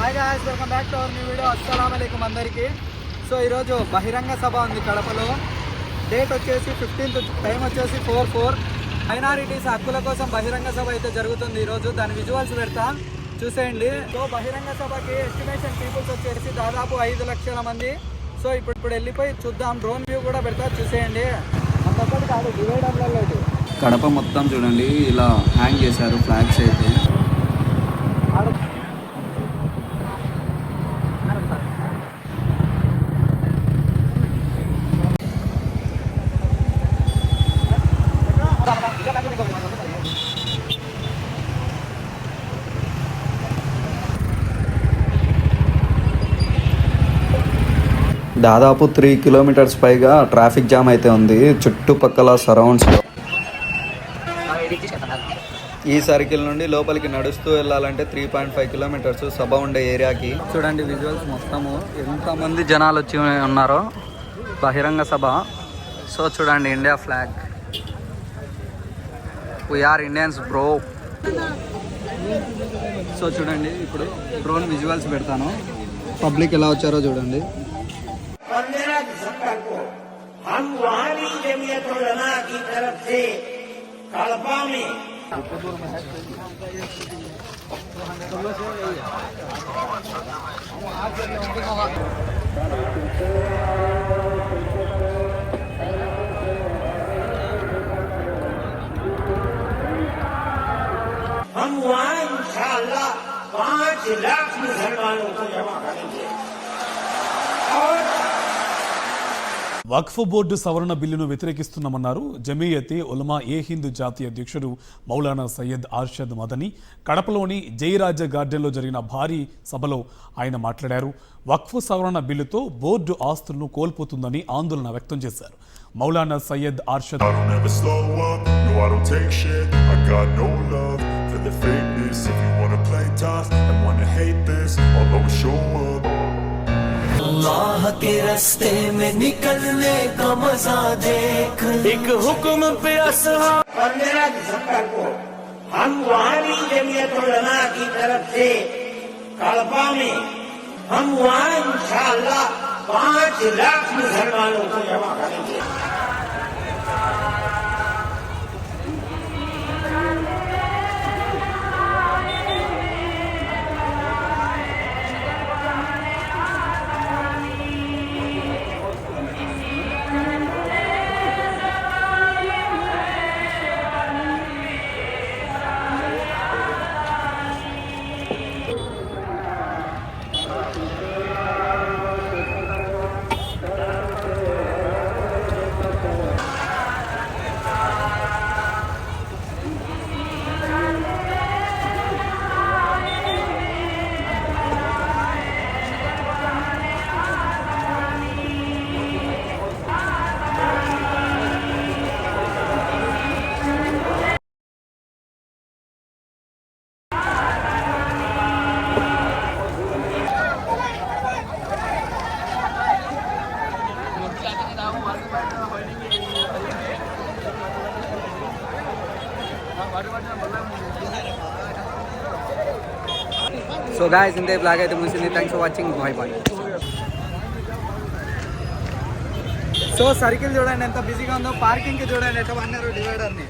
Hi guys, welcome back to our new video. అస్సలాము అలైకుం అందరికీ. సో ఈరోజు బహిరంగ సభ ఉంది కడపలో. డేట్ వచ్చేసి 15th, టైం వచ్చేసి 4:04. మైనారిటీస్ హక్కుల కోసం బహిరంగ సభ అయితే జరుగుతుంది ఈరోజు. దాని విజువల్స్ పెడతా, చూసేయండి. సో బహిరంగ సభకి ఎస్టిమేషన్ పీపుల్స్ వచ్చేసి దాదాపు 5 లక్షల మంది. సో ఇప్పుడు వెళ్ళిపోయి చూద్దాం. డ్రోన్ వ్యూ కూడా పెడతా, చూసేయండి. అంతొక్కటి కాదు, డివైడర్లలో కడప మొత్తం చూడండి ఇలా హ్యాంగ్ చేశారు ఫ్లాగ్స్ అయితే. దాదాపు 3 కిలోమీటర్స్ పైగా ట్రాఫిక్ జామ్ అయితే ఉంది చుట్టుపక్కల సరౌండ్స్లో. ఈ సర్కిల్ నుండి లోపలికి నడుస్తూ వెళ్ళాలంటే 3.5 కిలోమీటర్స్ సభ ఉండే ఏరియాకి. చూడండి విజువల్స్ మొత్తము ఎంతమంది జనాలు వచ్చి ఉన్నారో. బహిరంగ సభ. సో చూడండి, India flag. We are Indians bro. So చూడండి, ఇప్పుడు డ్రోన్ విజువల్స్ పెడతాను. పబ్లిక్ ఎలా వచ్చారో చూడండి. 15 दिसंबर को हम वहानी जमीयत उलमा की तरफ से कड़पा में हम वहाँ इंशाअल्लाह 5 लाख मुसलमानों को जमा करेंगे. వక్ఫ్ బోర్డు సవరణ బిల్లును వ్యతిరేకిస్తున్నామన్నారు జమీయతే ఉలమా ఏ హింద్ జాతీయ అధ్యక్షుడు మౌలానా సయ్యద్ అర్షద్ మదనీ. కడపలోని జయరాజ గార్డెన్లో జరిగిన భారీ సభలో ఆయన మాట్లాడారు. వక్ఫ్ సవరణ బిల్లుతో బోర్డు ఆస్తులను కోల్పోతుందని ఆందోళన వ్యక్తం చేశారు. మౌలానా సయ్యద్ అర్షద్ अल्लाह के रास्ते में निकलने का मजा देख, एक हुक्म पे 15 दिसंबर को हम वहानी जमीयत उलमा की तरफ से कड़पा में हम वहाँ इंशाअल्लाह 5 लाख मुसलमानों को जमा करेंगे. సో గాయ్స్, ఇంతే బ్లాగ్ అయితే ముగిసింది. Thanks for watching. Bye bye. So circle చూడండి ఎంత బిజీగా ఉందో. పార్కింగ్కి చూడండి ఎట్లా అన్నారు డివైడర్ని.